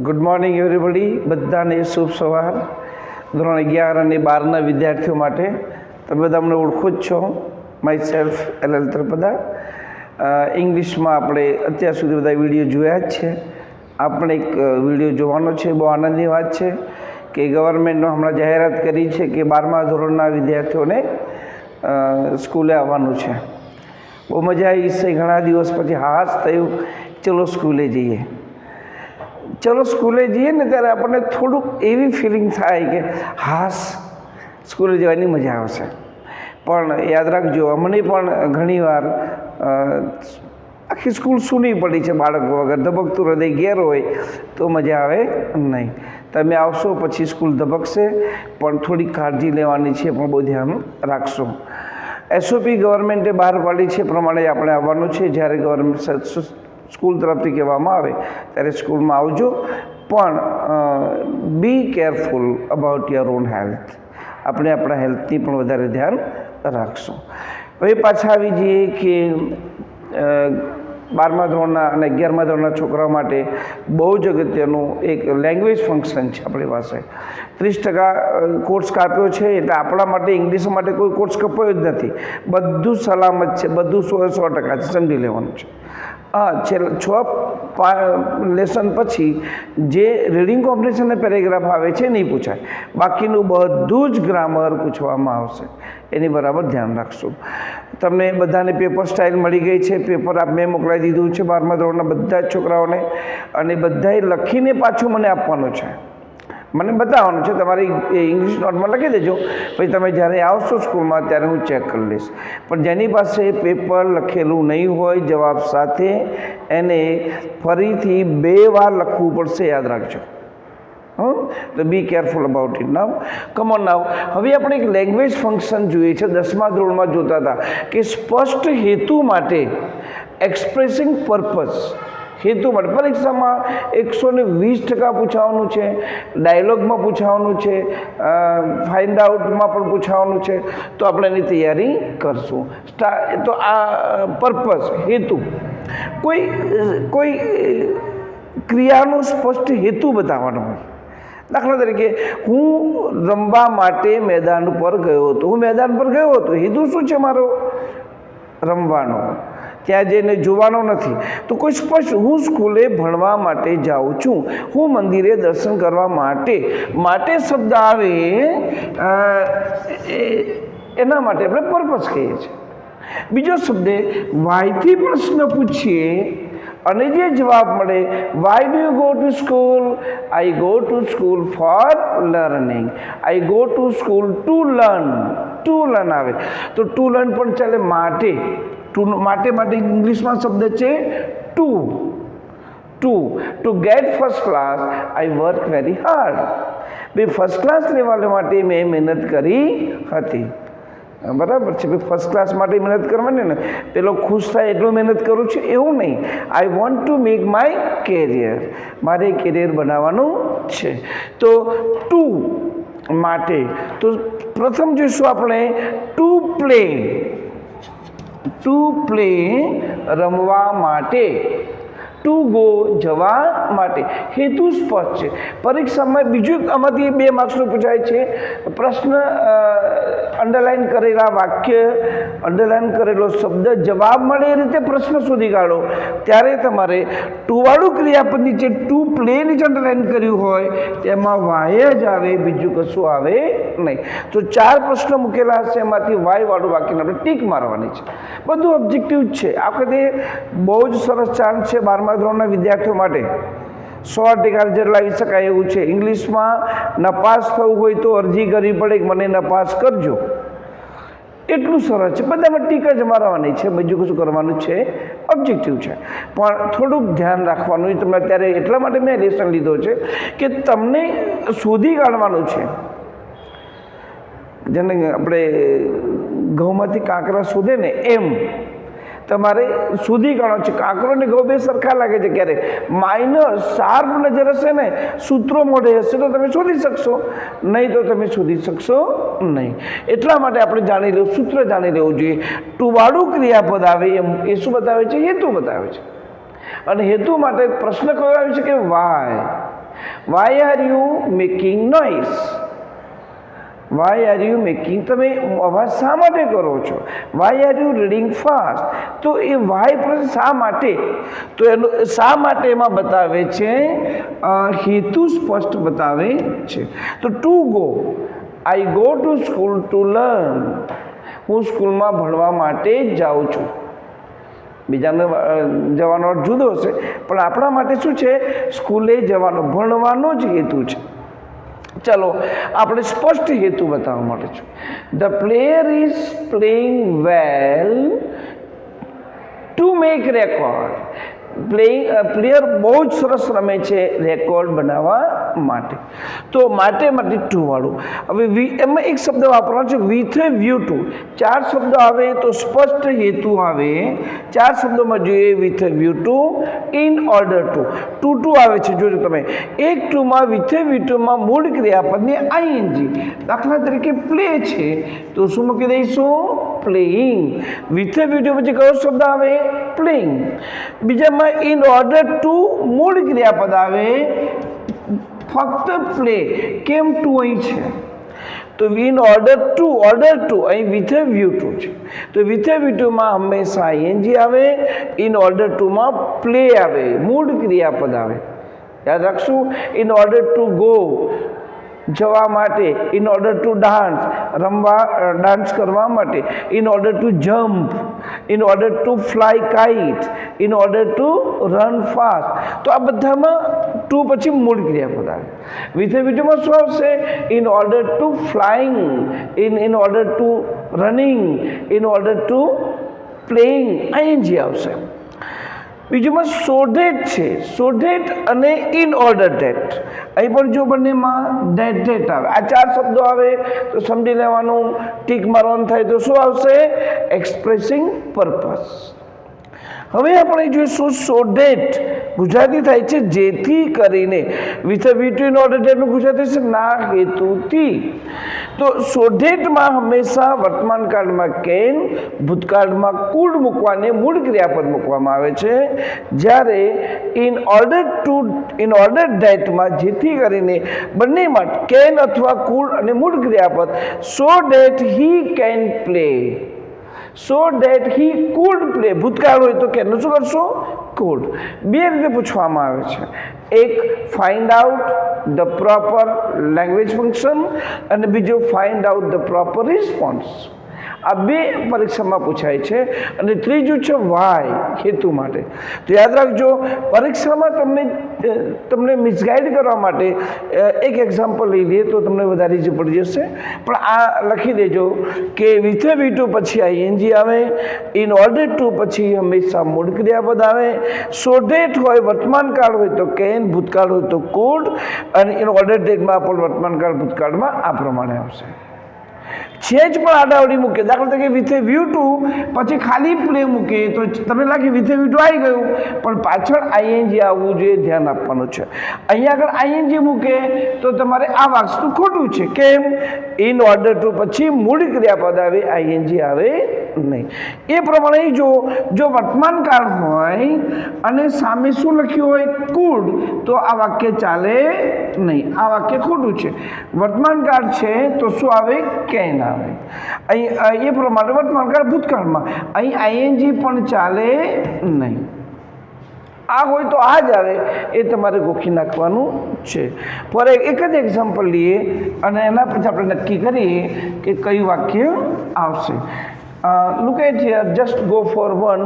Good morning everybody, બધાને શુભ સવાર. ધોરણ 11 અને 12ના વિદ્યાર્થીઓ માટે તમે બધા અમને ઓળખો જ છો. માય સેલ્ફ LL ત્રિપદા. ઇંગ્લિશમાં આપણે અત્યાર સુધી બધા વિડીયો જોયા જ છે. આપણે એક વિડીયો જોવાનો છે. બહુ આનંદની વાત છે કે ગવર્મેન્ટનો હમણાં જાહેરાત કરી છે કે 12મા ધોરણના વિદ્યાર્થીઓને સ્કૂલે આવવાનું છે. બહુ મજા આવી છે. ઘણા દિવસ પછી હાશ થયું, ચલો સ્કૂલે જઈએ. ચલો સ્કૂલે જઈએ ને ત્યારે આપણને થોડુંક એવી ફિલિંગ થાય કે હાશ સ્કૂલે જવાની મજા આવશે. પણ યાદ રાખજો, અમને પણ ઘણીવાર આખી સ્કૂલ સૂની પડી છે બાળકો વગર. ધબકતું હૃદય ઘેર હોય તો મજા આવે નહીં. તમે આવશો પછી સ્કૂલ ધબકશે, પણ થોડી કાળજી લેવાની છે, પણ બહુ ધ્યાન રાખશો. SOP ગવર્મેન્ટે બહાર પાડી છે પ્રમાણે આપણે આવવાનું છે. જ્યારે ગવર્મેન્ટ સ્કૂલ તરફથી કહેવામાં આવે ત્યારે સ્કૂલમાં આવજો, પણ બી careful about your own health. આપણે આપણા હેલ્થની પણ વધારે ધ્યાન રાખશું. હવે પાછા આવી જઈએ કે 12મા ધોરણના અને 11મા ધોરણના છોકરાઓ માટે બહુ જ અગત્યનું એક લેંગ્વેજ ફંક્શન છે આપણી પાસે. 30% કોર્સ કાપ્યો છે, એટલે આપણા માટે ઇંગ્લિશ માટે કોઈ કોર્સ કપાયો જ નથી. બધું સલામત છે, બધું 100% છે, સમજી લેવાનું છે. હા, 6 લેસન પછી જે રીડિંગ કોમ્પ્રિહેન્શન અને પેરેગ્રાફ આવે છે નહીં પૂછાય, બાકીનું બધું જ ગ્રામર પૂછવામાં આવશે. એની બરાબર ધ્યાન રાખશું. તમને બધાને પેપર સ્ટાઇલ મળી ગઈ છે. પેપર મેં મોકલાવી દીધું છે 12મા ધોરણના બધા જ છોકરાઓને, અને બધાએ લખીને પાછું મને આપવાનું છે. મને બતાવવાનું છે. તમારી ઇંગ્લિશ નોટમાં લખી દેજો, પછી તમે જ્યારે આવશો સ્કૂલમાં ત્યારે હું ચેક કરી લઈશ. પણ જેની પાસે પેપર લખેલું નહીં હોય જવાબ સાથે, એને ફરીથી 2 વાર લખવું પડશે, યાદ રાખજો. તો be careful about it. Now come on now. હવે આપણે એક લેંગ્વેજ ફંક્શન જોઈએ છે. 10મા ધોરણમાં જોતા હતા કે સ્પષ્ટ હેતુ માટે, એક્સપ્રેસિંગ પર્પઝ, હેતુ માટે. પરીક્ષામાં 120% પૂછાવાનું છે, ડાયલોગમાં પૂછાવાનું છે, ફાઇન્ડ આઉટમાં પણ પૂછાવાનું છે. તો આપણે એની તૈયારી કરશું. તો આ પર્પઝ, હેતુ, કોઈ ક્રિયાનો સ્પષ્ટ હેતુ બતાવવાનો હોય. દાખલા તરીકે, હું રમવા માટે મેદાન પર ગયો હતો. હું મેદાન પર ગયો હતો, હેતુ શું છે મારો? રમવાનો. ત્યાં જઈને જોવાનો નથી. તો કોઈ સ્પષ્ટ, હું સ્કૂલે ભણવા માટે જાઉં છું, હું મંદિરે દર્શન કરવા માટે શબ્દ આવે, એના માટે આપણે પર્પઝ કહીએ છીએ. બીજો શબ્દ વાયથી પ્રશ્ન પૂછીએ અને જે જવાબ મળે, why do you go to school? I go to school four learning. I go to school to learn. To learn આવે તો ટુ લર્ન પણ ચાલે. માટે માટે ઇંગ્લિશમાં શબ્દ છે two gate first class I work very hard. First class લેવા માટે મેં મહેનત કરી હતી. બરાબર છે. ફર્સ્ટ ક્લાસ માટે મહેનત કરવાની ને, પેલો ખુશ થાય એટલું મહેનત કરું છું એવું નહીં. I want to make my career. મારે કેરિયર બનાવવાનું છે. તો ટુ માટે. તો પ્રથમ જોઈશું આપણે ટુ પ્લે, રમવા માટે. ટુ ગો, જવા માટે. હેતુ સ્પષ્ટ છે. પરીક્ષામાં બીજું આમાંથી 2 માર્ક્સનું પૂછાય છે પ્રશ્ન. અંડરલાઇન કરેલા વાક્ય, અંડરલાઇન કરેલો શબ્દ જવાબ મળે એ રીતે પ્રશ્ન શોધી કાઢો. ત્યારે તમારે ટુવાળું ક્રિયાપદ નીચે ટુ પ્લે નીચે અંડરલાઇન કર્યું હોય તેમાં વાય જ આવે, બીજું કશું આવે નહીં. તો 4 પ્રશ્ન મૂકેલા હશે, એમાંથી વાયવાળું વાક્યને આપણે ટીક મારવાની છે. બધું ઓબ્જેક્ટિવ જ છે. આ વખતે બહુ જ સરસ ચાન્સ છે 12મા ધોરણના વિદ્યાર્થીઓ માટે. 100% રિઝલ્ટ લાવી શકાય એવું છે. ઇંગ્લિશમાં નપાસ થવું હોય તો અરજી કરવી પડે કે મને નપાસ કરજો. એટલું સરસ છે. બધામાં ટીક જ મારવાની છે, બીજું કશું કરવાનું છે, ઓબ્જેક્ટિવ છે. પણ થોડુંક ધ્યાન રાખવાનું. તમને અત્યારે એટલા માટે મેં લેસન લીધો છે કે તમને શોધી કાઢવાનું છે. જેને આપણે ઘઉંમાંથી કાંકરા શોધે ને એમ તમારે શોધી કાઢો છે. કાંકરો ને ઘઉં 2 સરખા લાગે છે. ક્યારે માઇનસ શાર્પ નજર હશે ને, સૂત્રો મોઢે હશે તો તમે શોધી શકશો, નહીં તો તમે શોધી શકશો નહીં. એટલા માટે આપણે જાણી લેવું, સૂત્ર જાણી લેવું જોઈએ. ટુવાળું ક્રિયાપદ આવે એ શું બતાવે છે? હેતુ બતાવે છે. અને હેતુ માટે પ્રશ્ન કયો આવ્યો છે કે why. Why are you making noise? Why are you making, તમે અવાજ શા માટે કરો છો? Why are you reading fast? તો એ વાય પર શા માટે, તો એનું શા માટે એમાં બતાવે છે, હેતુ સ્પષ્ટ બતાવે છે. તો to go, I go to school to learn, હું સ્કૂલમાં ભણવા માટે જ જાઉં છું. બીજાને જવાનો અર્થ જુદો હશે, પણ આપણા માટે શું છે, સ્કૂલે જવાનો, ભણવાનો જ હેતુ છે. ચલો આપણે સ્પષ્ટ હેતુ બતાવવા માટે છે. The player is playing well to make record. Player બહુ જ સરસ રમે છે રેકોર્ડ બનાવવા માટે. તો માટે ટુ વાળું. હવે એમાં એક શબ્દ વાપરવાનો છે વિથ એ વ્યૂ ટુ. 4 શબ્દો આવે તો સ્પષ્ટ હેતુ આવે. 4 શબ્દોમાં જોઈએ with a view to, in order to આવે છે. જોજો તમે, એક ટુમાં વિથ એ વ્યૂ ટુમાં મૂળ ક્રિયાપદની આઈએનજી. દાખલા તરીકે પ્લે છે તો શું મૂકી દઈશું? Playing. With a view two પછી કયો શબ્દ આવે? પ્લેઇંગ. બીજામાં ઇન ઓર્ડર ટુ મૂળ ક્રિયાપદ આવે, ફક્ત પ્લે. કેમ ટુ અહીં છે? તો ઇન ઓર્ડર ટુ અહીં વિથ એ વ્યૂ ટુ છે. તો વિથ એ વ્યૂ ટુમાં હંમેશા આઈએનજી આવે, ઇન ઓર્ડર ટુમાં પ્લે આવે, મૂળ ક્રિયાપદ આવે. યાદ રાખશું. ઇન ઓર્ડર ટુ ગો, જવા માટે. In order to dance, dance કરવા માટે. In order to jump, in order to fly kite, in order to run fast. તો આ બધામાં ટુ પછી મૂળ ક્રિયાપદ આવે. વિથ એ વ્યૂ ટુમાં શું આવશે? In order to flying, in order to running, in order to playing, ING આવશે. બીજુંમાં સો ડેટ છે. સો ડેટ અને ઇન ઓર્ડર ડેટ. અહીં પણ જો બંનેમાં ડેટ આવે. આ 4 શબ્દો આવે તો સમજી લેવાનું. ટીક મારવાનું થાય તો શું આવશે? Expressing purpose. હવે આપણે જોઈશું સો ડેટ ગુજરાતી થાય છે જેથી કરીને. With a view to in order ડેટનું ગુજરાતી છે ના હેતુથી. તો સો ડેટમાં હંમેશા વર્તમાન કાળમાં કેન, ભૂતકાળમાં કુડ મૂકવાને મૂળ ક્રિયાપદ મૂકવામાં આવે છે. જ્યારે ઇન ઓર્ડર ડેટમાં જેથી કરીને બંનેમાં કેન અથવા કુડ અને મૂળ ક્રિયાપદ. So that he can play, so that he could play. ભૂતકાળ હોય તો કેનનું શું કરશો? કુડ. બે રીતે પૂછવામાં આવે છે. એક find out the proper language function અને બીજું find out the proper response. આ બે પરીક્ષામાં પૂછાય છે. અને ત્રીજું છે વાય, હેતુ માટે. તો યાદ રાખજો, પરીક્ષામાં તમને મિસગાઈડ કરવા માટે એક એક્ઝામ્પલ લઈ લઈએ તો તમને વધારે જ પડી જશે. પણ આ લખી દેજો કે વિથ એ વ્યૂ ટુ પછી આઈએનજી આવે, ઇન ઓર્ડર ટુ પછી હંમેશા મૂળ ક્રિયાપદ આવે, સો ડેટ હોય વર્તમાન કાળ હોય તો કેન, ભૂતકાળ હોય તો કુડ, અને ઇન ઓર્ડર ડેટમાં પણ વર્તમાન કાળ ભૂતકાળમાં આ પ્રમાણે આવશે. છે જ પણ આડાવડી મૂકે. દાખલા તરીકે વિથ એ વ્યૂ ટુ પછી ખાલી પ્લે મૂકે તો તમને લાગે વિથ એ વ્યૂ ટુ આવી ગયું, પણ પાછળ આઈએનજી આવવું જોઈએ, ધ્યાન આપવાનું છે. અહીંયા આગળ આઈએનજી મૂકે તો તમારે આ વાક્ય ખોટું છે. કેમ? ઇન ઓર્ડર ટુ પછી મૂળ ક્રિયાપદ આવે, આઈએનજી આવે નહીં. એ પ્રમાણે જો વર્તમાન કાળ હોય અને સામે શું લખ્યું હોય? કુડ, તો આ વાક્ય ચાલે નહીં. આ વાક્ય ખોટું છે. વર્તમાન કાળ છે તો શું આવે? કેન આવે. અહીં એ પ્રમાણે વર્તમાન કાળ ભૂતકાળમાં અહીં આઈએનજી પણ ચાલે નહીં. આ હોય તો આ જ આવે, એ તમારે ગોખી નાખવાનું છે. પર એક જ એક્ઝામ્પલ લઈએ અને એના પછી આપણે નક્કી કરીએ કે કયું વાક્ય આવશે. Look at here, just go for one.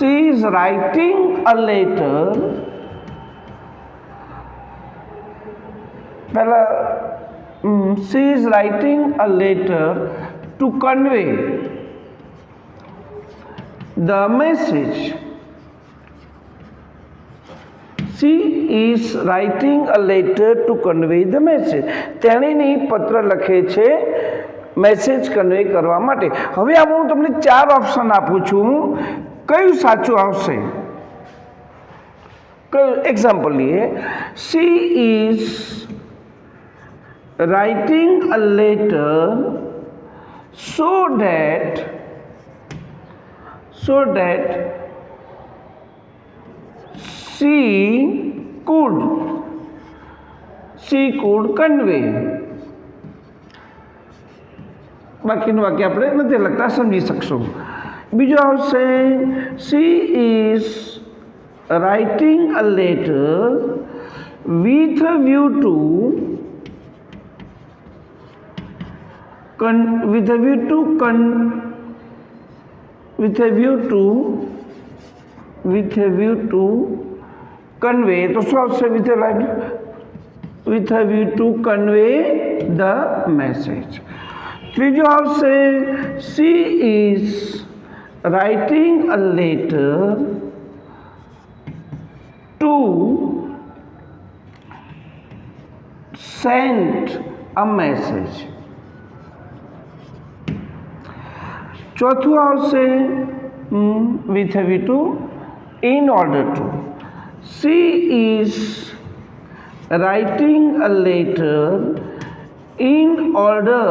she is writing a letter. She is writing a letter to convey the message. She is writing a letter to convey the message. તેણીની પત્ર લખે છે મેસેજ કન્વે કરવા માટે. હવે આમાં હું તમને 4 ઓપ્શન આપું છું, કયું સાચું આવશે? કયું? એક્ઝામ્પલ લઈએ. She is writing a letter so that so that she could convey. બાકીનું વાક્ય આપણે નથી લખતા, સમજી શકશું. બીજું આવશે she is writing a letter with a view to convey. તો શું આવશે? with a view to convey the message. ત્રીજું આવશે she is writing a letter to send a message. ચોથું આવશે with a view to, in order to. She is writing a letter in order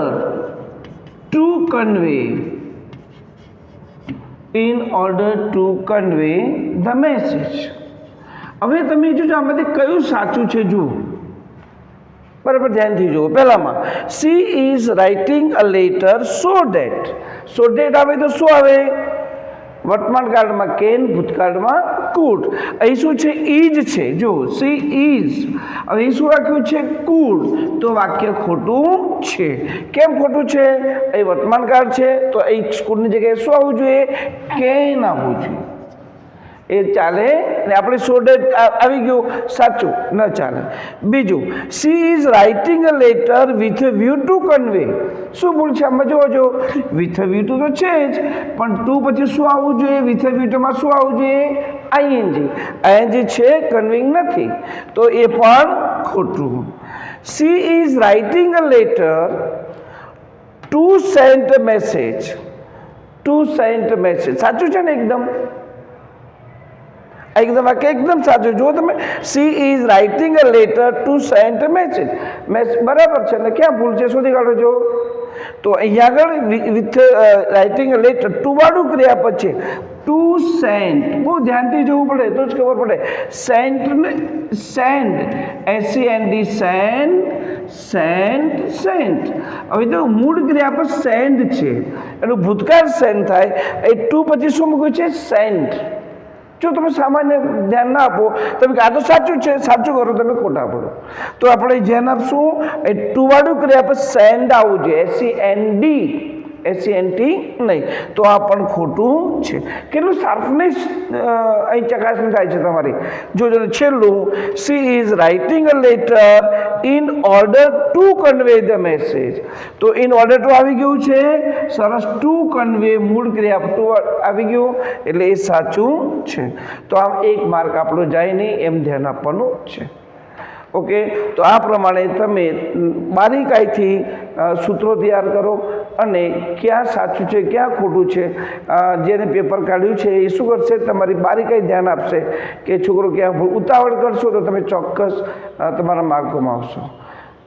to convey the message. હવે તમે જોજો આમાંથી કયું સાચું છે જુઓ, બરાબર ધ્યાનથી જુઓ. પહેલામાં she is writing a letter so that આવે તો શું આવે? વર્તમાન કાળમાં કેન, ભૂતકાળમાં કુડ. અહીં શું છે? ઇજ છે. જો સી ઇઝ, હવે અહીં શું રાખ્યું છે? કુડ. તો વાક્ય ખોટું છે. કેમ ખોટું છે? અહીં વર્તમાન કાળ છે તો અહીં કુડની જગ્યાએ શું આવવું જોઈએ? કેન આવવું જોઈએ. એ ચાલે ને આપણે સો ડેટ આવી ગયું, સાચું ન ચાલે. બીજું she is writing a letter with a view to convey. શું ભૂલ છે આમાં? જોજો, with a view to તો છે જ, પણ ટુ પછી શું આવવું જોઈએ? with a view to માં શું આવવું જોઈએ? ing છે, કન્વેઇંગ નથી, તો એ પણ ખોટું. she is writing a letter to send a message. સાચું છે ને? એકદમ વાક્ય એકદમ સાચું. જો તમે she is writing a letter to send a message, બરાબર છે ને? ક્યાં ભૂલ છે? શોધી કાઢો. જો તો અહીંયા આગળ with writing a letter to વાળું ક્રિયાપદ છે. ટુ સેન્ડ, બહુ ધ્યાનથી જોવું પડે તો જ ખબર પડે. સેન્ટ ને સેન્ડ, સેન્ટ. હવે તો મૂળ ક્રિયાપદ સેન્ડ છે, એનું ભૂતકાળ સેન્ડ થાય. એ ટુ પછી શું મૂક્યું છે? સેન્ટ. જો તમે સામાન્ય ધ્યાન ના આપો, તમે આ તો સાચું છે, સાચું કરો, તમે ખોટા પડો. તો આપણે ધ્યાન આપશું. એ ટુ વાળું ક્રિયાપદ સેન્ડ આવવું જોઈએ, SENT નહીં. તો આ પણ ખોટું છે. કેટલું શાર્પનેસ અહીં ચકાસણી થાય છે તમારી. જોજો છેલ્લું she is writing a letter in order to convey the message. તો in order to આવી ગયું છે, સરસ. to convey મૂળ ક્રિયા ટુ આવી ગયું એટલે એ સાચું છે. તો આમ એક માર્ક આપણો જાય નહીં, એમ ધ્યાન આપવાનું છે. ઓકે, તો આ પ્રમાણે તમે બારીકાઈથી સૂત્રો તૈયાર કરો અને ક્યાં સાચું છે ક્યાં ખોટું છે, જેને પેપર કાઢ્યું છે એ શું કરશે? તમારી બારીકાઈ ધ્યાન આપશે કે છોકરો ક્યાં ઉતાવળ કરશો તો તમે ચોક્કસ તમારા માર્ક ગુમાવશો.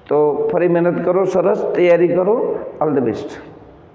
તો ફરી મહેનત કરો, સરસ તૈયારી કરો. All the best.